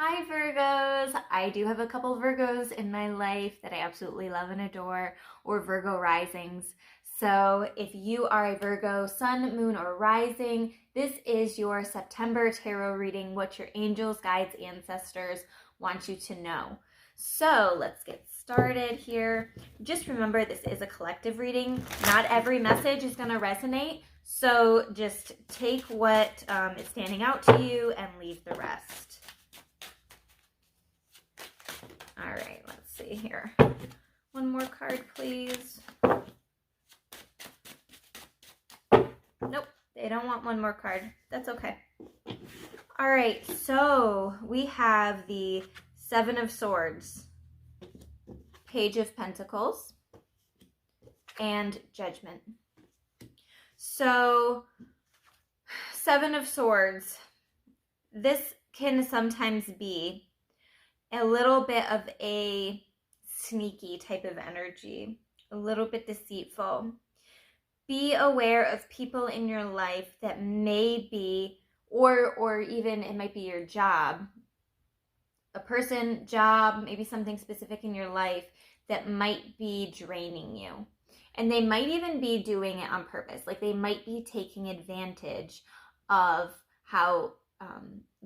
Hi Virgos! I do have a couple Virgos in my life that I absolutely love and adore, or Virgo risings. So if you are a Virgo sun, moon, or rising, this is your September tarot reading, what your angels, guides, ancestors want you to know. So let's get started here. Just remember, this is a collective reading. Not every message is going to resonate. So just take what is standing out to you and leave the rest. All right, let's see here. One more card, please. Nope, they don't want one more card. That's okay. All right, so we have the Seven of Swords, Page of Pentacles, and Judgment. So, Seven of Swords, this can sometimes be a little bit of a sneaky type of energy, a little bit deceitful. Be aware of people in your life that may be, or even it might be your job, a person, job, maybe something specific in your life that might be draining you. And they might even be doing it on purpose. Like they might be taking advantage of how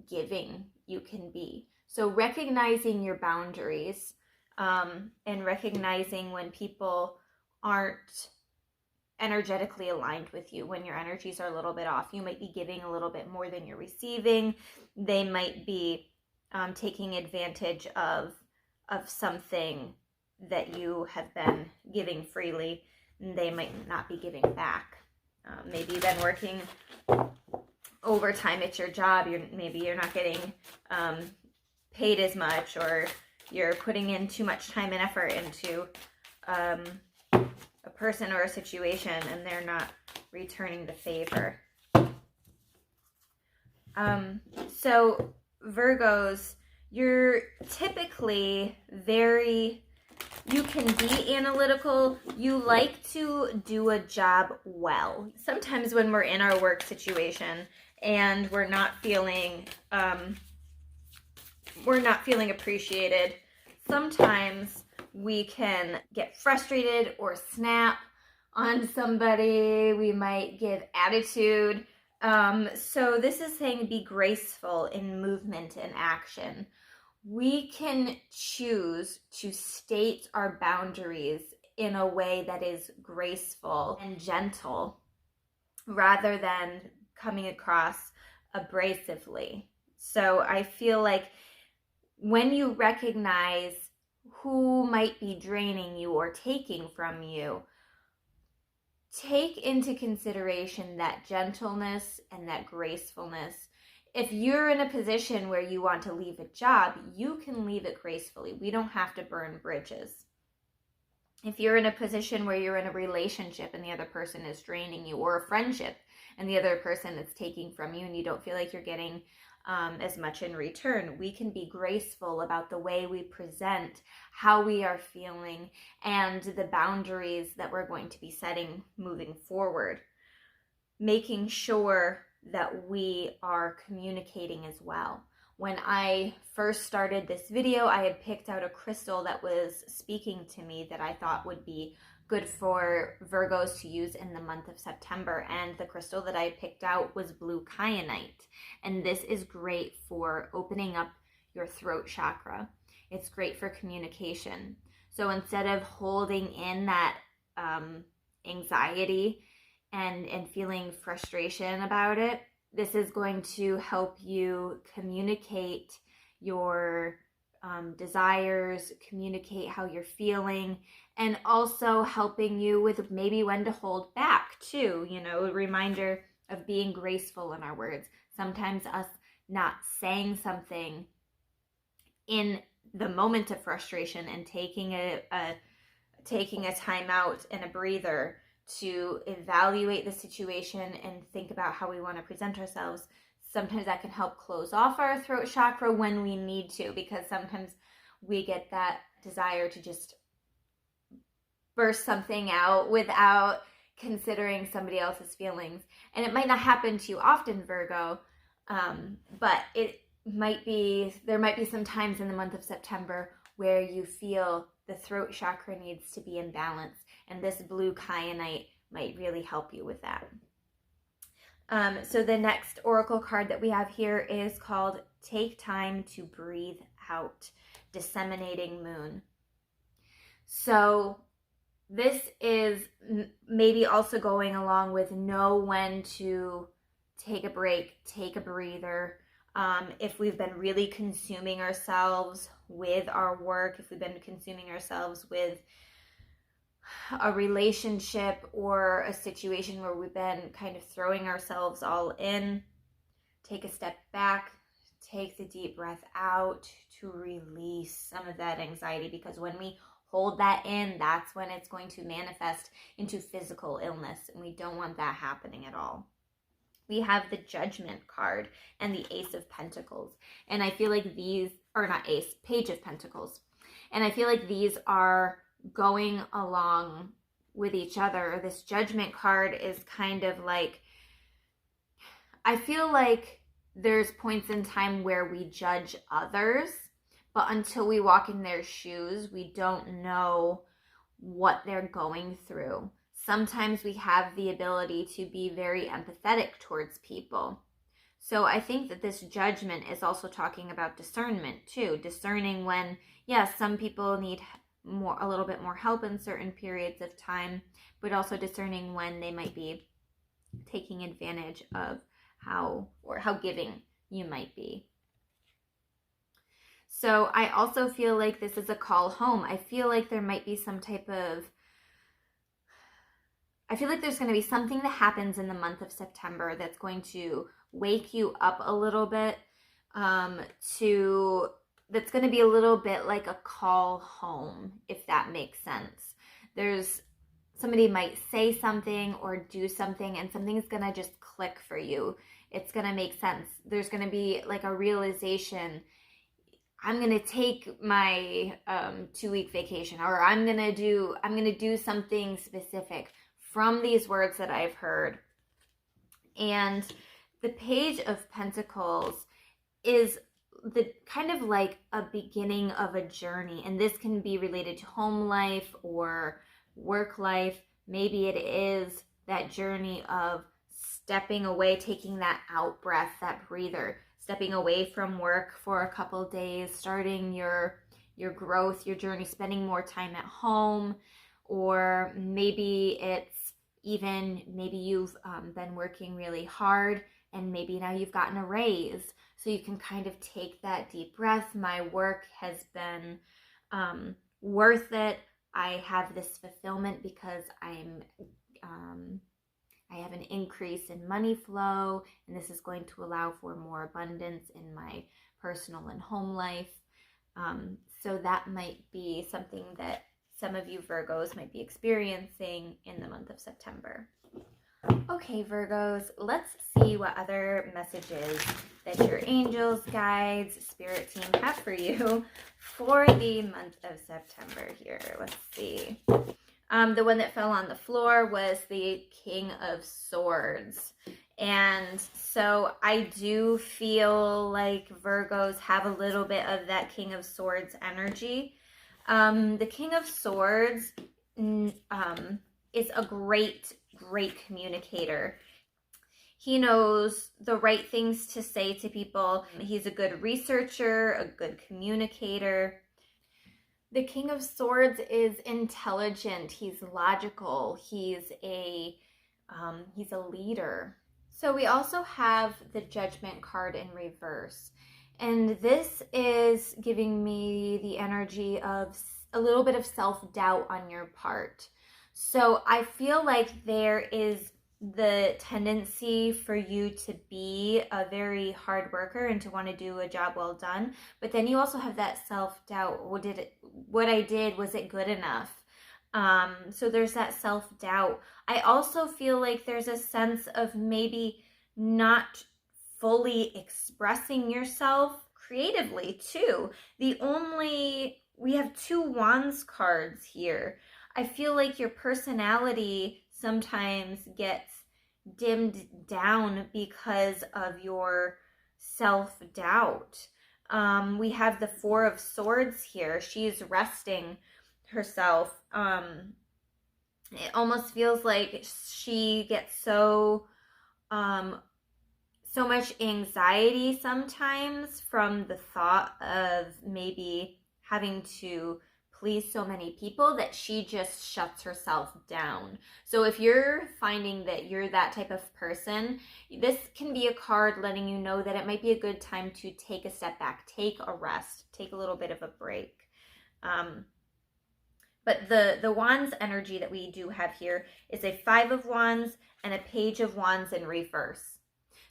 giving you can be. So recognizing your boundaries and recognizing when people aren't energetically aligned with you, when your energies are a little bit off. You might be giving a little bit more than you're receiving. They might be taking advantage of something that you have been giving freely. They might not be giving back. Maybe you've been working overtime at your job. Maybe you're not getting paid as much, or you're putting in too much time and effort into a person or a situation, and they're not returning the favor. So Virgos, you're typically you can be analytical. You like to do a job well. Sometimes when we're in our work situation and we're not feeling appreciated, sometimes we can get frustrated or snap on somebody. We might give attitude. So this is saying be graceful in movement and action. We can choose to state our boundaries in a way that is graceful and gentle rather than coming across abrasively. So I feel like when you recognize who might be draining you or taking from you, take into consideration that gentleness and that gracefulness. If you're in a position where you want to leave a job, you can leave it gracefully. We don't have to burn bridges. If you're in a position where you're in a relationship and the other person is draining you, or a friendship and the other person is taking from you and you don't feel like you're getting as much in return, we can be graceful about the way we present, how we are feeling, and the boundaries that we're going to be setting moving forward. Making sure that we are communicating as well. When I first started this video, I had picked out a crystal that was speaking to me that I thought would be good for Virgos to use in the month of September. And the crystal that I picked out was blue kyanite. And this is great for opening up your throat chakra. It's great for communication. So instead of holding in that anxiety and feeling frustration about it, this is going to help you communicate your desires, communicate how you're feeling, and also helping you with maybe when to hold back too. You know, a reminder of being graceful in our words. Sometimes us not saying something in the moment of frustration and taking a time out and a breather to evaluate the situation and think about how we want to present ourselves. Sometimes that can help close off our throat chakra when we need to, because sometimes we get that desire to just burst something out without considering somebody else's feelings. And it might not happen to you often, Virgo, but it there might be some times in the month of September where you feel the throat chakra needs to be in balance, and this blue kyanite might really help you with that. So the next oracle card that we have here is called Take Time to Breathe Out, Disseminating Moon. So this is maybe also going along with know when to take a break, take a breather. If we've been really consuming ourselves with our work, if we've been consuming ourselves with a relationship or a situation where we've been kind of throwing ourselves all in, take a step back, take the deep breath out to release some of that anxiety, because when we hold that in, that's when it's going to manifest into physical illness, and we don't want that happening at all. We have the Judgment card and the Ace of Pentacles, and I feel like these are not Ace, Page of Pentacles, and I feel like these are going along with each other. This Judgment card is kind of like, I feel like there's points in time where we judge others, but until we walk in their shoes, we don't know what they're going through. Sometimes we have the ability to be very empathetic towards people. So I think that this Judgment is also talking about discernment too, discerning when, yes, some people need a little bit more help in certain periods of time, but also discerning when they might be taking advantage of how giving you might be. So I also feel like this is a call home. I feel like there might be some type of, I feel like there's going to be something that happens in the month of September that's going to wake you up a little bit, that's going to be a little bit like a call home, if that makes sense. Somebody might say something or do something, and something's going to just click for you. It's going to make sense. There's going to be like a realization. I'm going to take my 2-week vacation, or I'm going to do something specific from these words that I've heard. And the Page of Pentacles is the kind of like a beginning of a journey, and this can be related to home life or work life. Maybe it is that journey of stepping away, taking that out breath, that breather, stepping away from work for a couple days, starting your growth, your journey, spending more time at home. Or maybe you've been working really hard, and maybe now you've gotten a raise, so you can kind of take that deep breath. My work has been worth it. I have this fulfillment because I have an increase in money flow, and this is going to allow for more abundance in my personal and home life. So that might be something that some of you Virgos might be experiencing in the month of September. Okay, Virgos, let's see what other messages that your angels, guides, spirit team have for you for the month of September here. Let's see. The one that fell on the floor was the King of Swords. And so I do feel like Virgos have a little bit of that King of Swords energy. The King of Swords is a great communicator. He knows the right things to say to people. He's a good researcher, a good communicator. The King of Swords is intelligent. He's logical. He's a leader. So we also have the Judgment card in reverse. And this is giving me the energy of a little bit of self-doubt on your part. So I feel like there is the tendency for you to be a very hard worker and to want to do a job well done. But then you also have that self-doubt. What I did, was it good enough? So there's that self-doubt. I also feel like there's a sense of maybe not fully expressing yourself creatively too. We have 2 Wands cards here. I feel like your personality sometimes gets dimmed down because of your self-doubt. We have the Four of Swords here. She's resting herself. It almost feels like she gets so much anxiety sometimes from the thought of maybe having to please so many people that she just shuts herself down. So if you're finding that you're that type of person, this can be a card letting you know that it might be a good time to take a step back, take a rest, take a little bit of a break. But the Wands energy that we do have here is a Five of Wands and a Page of Wands in reverse.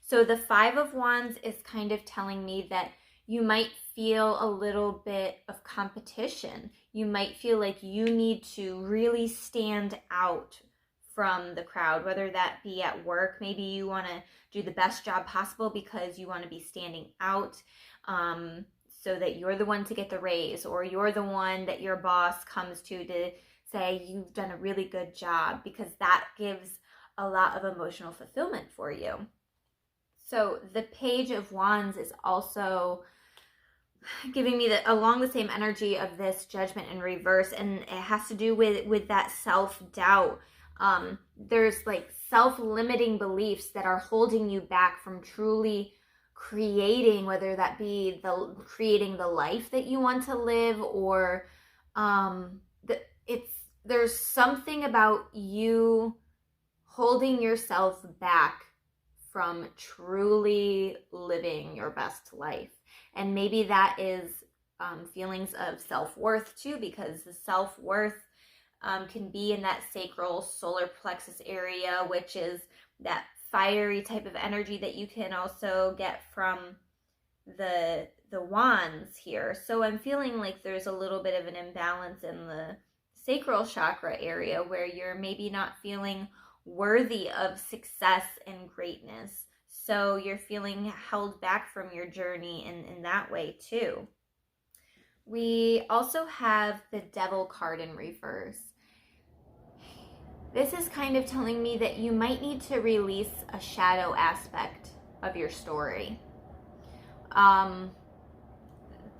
So the Five of Wands is kind of telling me that you might feel a little bit of competition. You might feel like you need to really stand out from the crowd, whether that be at work. Maybe you want to do the best job possible because you want to be standing out, so that you're the one to get the raise, or you're the one that your boss comes to say you've done a really good job, because that gives a lot of emotional fulfillment for you. So the Page of Wands is also giving me along the same energy of this Judgment in reverse, and it has to do with that self-doubt. There's like self-limiting beliefs that are holding you back from truly creating, whether that be creating the life that you want to live, or there's something about you holding yourself back from truly living your best life. And maybe that is feelings of self-worth too, because the self-worth can be in that sacral solar plexus area, which is that fiery type of energy that you can also get from the wands here. So I'm feeling like there's a little bit of an imbalance in the sacral chakra area, where you're maybe not feeling worthy of success and greatness. So you're feeling held back from your journey in that way too. We also have the Devil card in reverse. This is kind of telling me that you might need to release a shadow aspect of your story.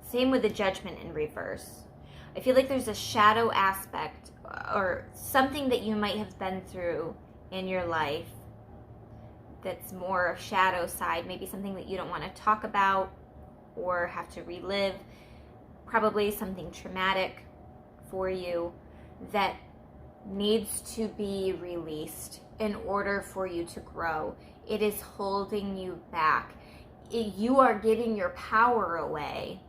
Same with the Judgment in reverse. I feel like there's a shadow aspect or something that you might have been through in your life that's more a shadow side, maybe something that you don't want to talk about or have to relive, probably something traumatic for you that needs to be released in order for you to grow. It is holding you back. You are giving your power away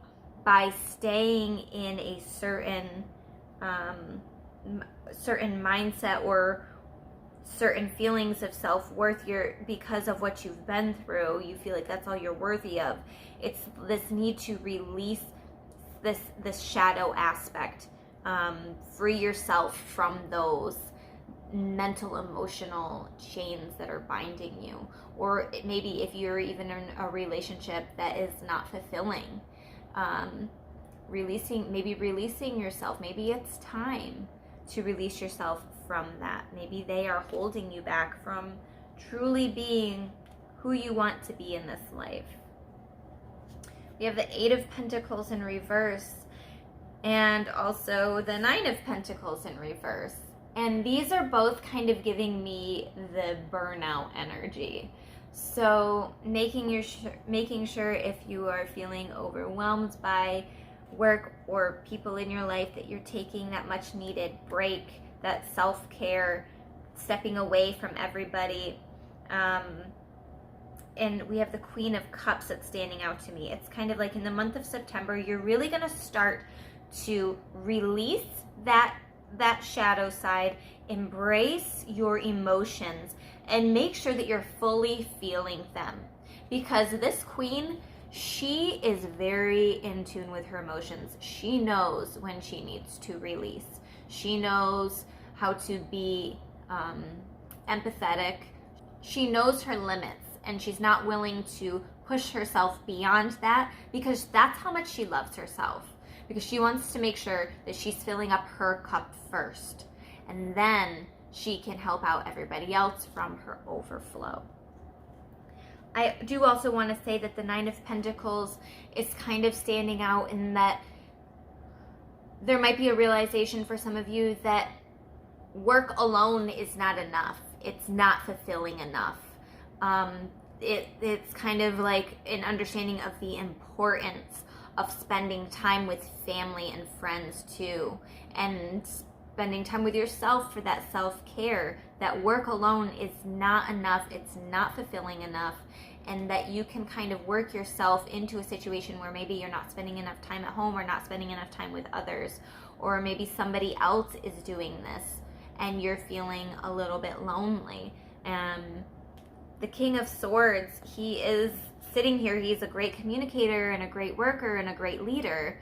by staying in a certain mindset or certain feelings of self-worth. Because of what you've been through, you feel like that's all you're worthy of. It's this need to release this shadow aspect. Free yourself from those mental, emotional chains that are binding you. Or maybe if you're even in a relationship that is not fulfilling, releasing yourself. Maybe it's time to release yourself from that. Maybe they are holding you back from truly being who you want to be in this life. We have the Eight of Pentacles in reverse, and also the Nine of Pentacles in reverse. And these are both kind of giving me the burnout energy. So making sure if you are feeling overwhelmed by work or people in your life, that you're taking that much needed break, that self-care, stepping away from everybody. And we have the Queen of Cups that's standing out to me. It's kind of like in the month of September, you're really going to start to release that shadow side, embrace your emotions, and make sure that you're fully feeling them. Because this queen, she is very in tune with her emotions. She knows when she needs to release. She knows how to be empathetic. She knows her limits, and she's not willing to push herself beyond that, because that's how much she loves herself. Because she wants to make sure that she's filling up her cup first, and then she can help out everybody else from her overflow. I do also want to say that the Nine of Pentacles is kind of standing out in that there might be a realization for some of you that work alone is not enough. It's not fulfilling enough. It's kind of like an understanding of the importance of spending time with family and friends too, and spending time with yourself for that self-care. That work alone is not enough. It's not fulfilling enough. And that you can kind of work yourself into a situation where maybe you're not spending enough time at home or not spending enough time with others, or maybe somebody else is doing this and you're feeling a little bit lonely. The King of Swords, he is sitting here. He's a great communicator and a great worker and a great leader,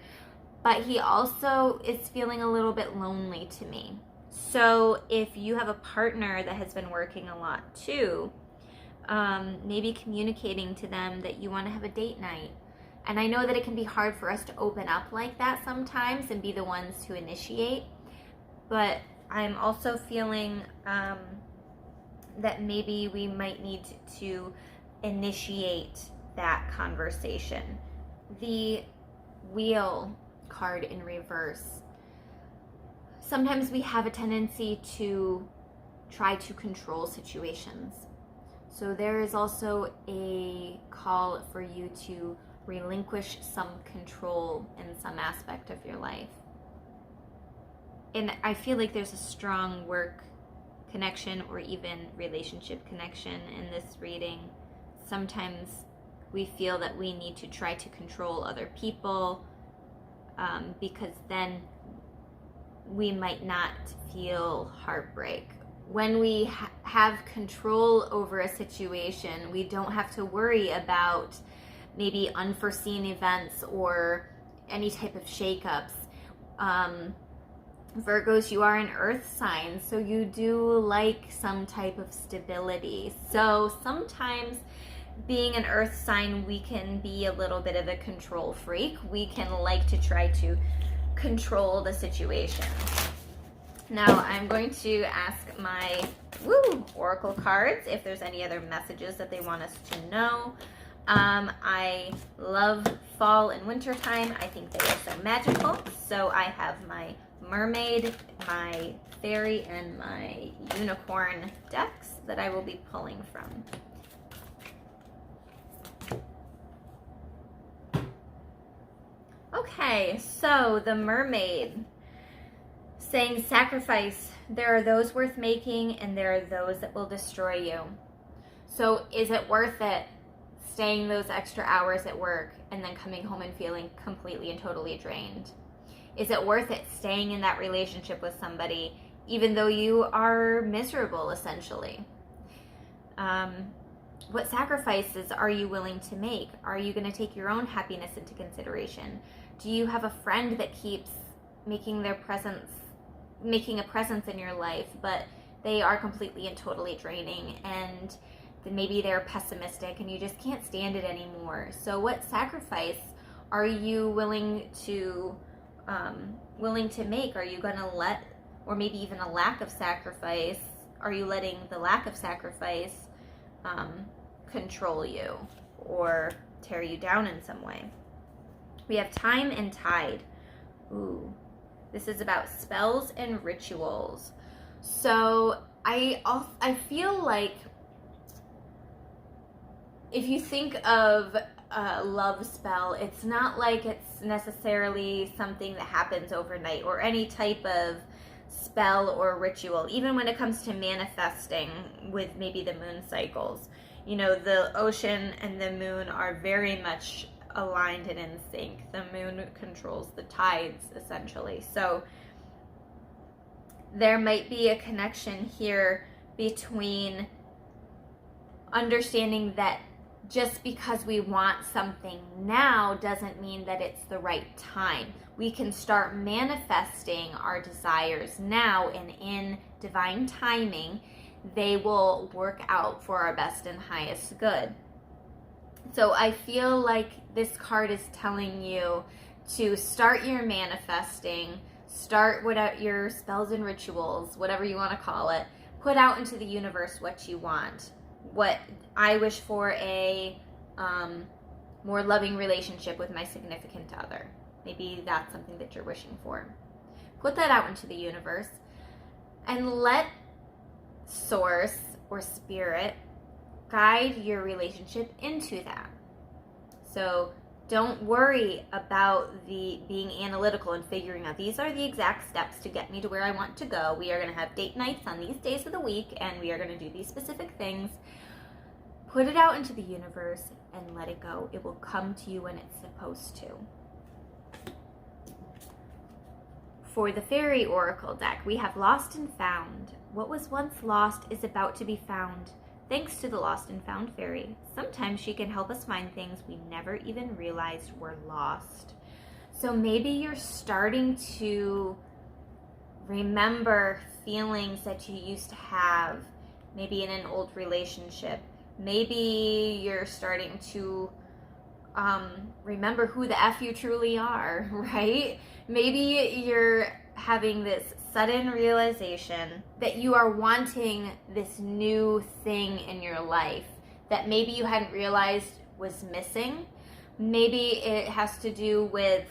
but he also is feeling a little bit lonely to me. So if you have a partner that has been working a lot too, maybe communicating to them that you want to have a date night. And I know that it can be hard for us to open up like that sometimes and be the ones to initiate, but I'm also feeling that maybe we might need to initiate that conversation. The Wheel card in reverse. Sometimes we have a tendency to try to control situations. So there is also a call for you to relinquish some control in some aspect of your life. And I feel like there's a strong work connection or even relationship connection in this reading. Sometimes we feel that we need to try to control other people because then we might not feel heartbreak. When we have control over a situation, we don't have to worry about maybe unforeseen events or any type of shakeups. Virgos, you are an earth sign, so you do like some type of stability. So sometimes being an earth sign, we can be a little bit of a control freak. We can like to try to control the situation. Now I'm going to ask my oracle cards if there's any other messages that they want us to know. I love fall and winter time. I think they are so magical. So I have my mermaid, my fairy, and my unicorn decks that I will be pulling from. Okay, so the mermaid saying sacrifice. There are those worth making and there are those that will destroy you. So is it worth it staying those extra hours at work and then coming home and feeling completely and totally drained? Is it worth it staying in that relationship with somebody even though you are miserable, essentially? What sacrifices are you willing to make? Are you going to take your own happiness into consideration? Do you have a friend that keeps making a presence in your life, but they are completely and totally draining, and then maybe they're pessimistic and you just can't stand it anymore? So what sacrifice are you willing to make? Are you going to let, or maybe even a lack of sacrifice, are you letting the lack of sacrifice control you or tear you down in some way? We have time and tide. Ooh, this is about spells and rituals. So I feel like if you think of a love spell, it's not like it's necessarily something that happens overnight, or any type of spell or ritual. Even when it comes to manifesting with maybe the moon cycles, you know, the ocean and the moon are very much aligned and in sync. The moon controls the tides, essentially. So there might be a connection here between understanding that just because we want something now doesn't mean that it's the right time. We can start manifesting our desires now, and in divine timing, they will work out for our best and highest good. So I feel like this card is telling you to start your manifesting, start your spells and rituals, whatever you want to call it. Put out into the universe what you want. what I wish for a more loving relationship with my significant other. Maybe that's something that you're wishing for. Put that out into the universe and let source or spirit guide your relationship into that. So don't worry about the being analytical and figuring out these are the exact steps to get me to where I want to go. We are going to have date nights on these days of the week, and we are going to do these specific things. Put it out into the universe and let it go. It will come to you when it's supposed to. For the Fairy Oracle deck, we have Lost and Found. What was once lost is about to be found. Thanks to the Lost and Found Fairy. Sometimes she can help us find things we never even realized were lost. So maybe you're starting to remember feelings that you used to have, maybe in an old relationship. Maybe you're starting to remember who the F you truly are, right? Maybe you're having this sudden realization that you are wanting this new thing in your life that maybe you hadn't realized was missing. Maybe it has to do with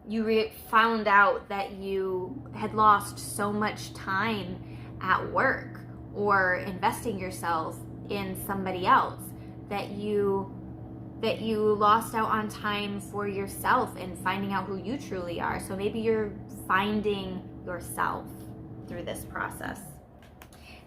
you found out that you had lost so much time at work or investing yourself in somebody else that you lost out on time for yourself and finding out who you truly are. So maybe you're finding yourself through this process.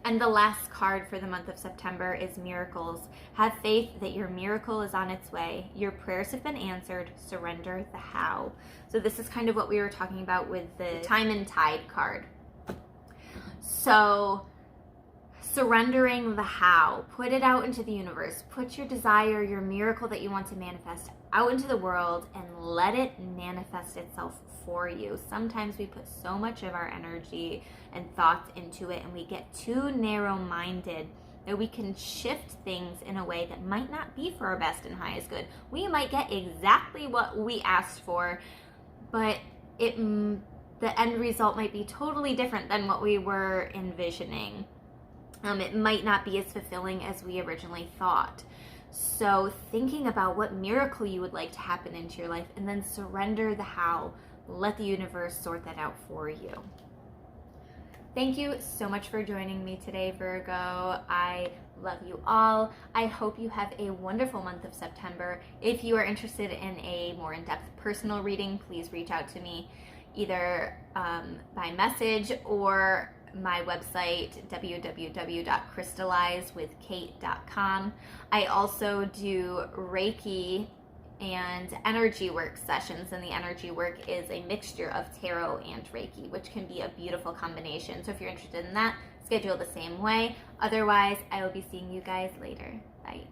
And the last card for the month of September is Miracles. Have faith that your miracle is on its way. Your prayers have been answered. Surrender the how. So this is kind of what we were talking about with the Time and Tide card. So surrendering the how, put it out into the universe, put your desire, your miracle that you want to manifest out into the world and let it manifest itself for you. Sometimes we put so much of our energy and thoughts into it and we get too narrow-minded that we can shift things in a way that might not be for our best and highest good. We might get exactly what we asked for, but the end result might be totally different than what we were envisioning. It might not be as fulfilling as we originally thought. So thinking about what miracle you would like to happen into your life and then surrender the how. Let the universe sort that out for you. Thank you so much for joining me today, Virgo. I love you all. I hope you have a wonderful month of September. If you are interested in a more in-depth personal reading, please reach out to me either by message or my website, www.crystallizewithkate.com. I also do Reiki and energy work sessions, and the energy work is a mixture of tarot and Reiki, which can be a beautiful combination. So if you're interested in that, schedule the same way. Otherwise, I will be seeing you guys later. Bye.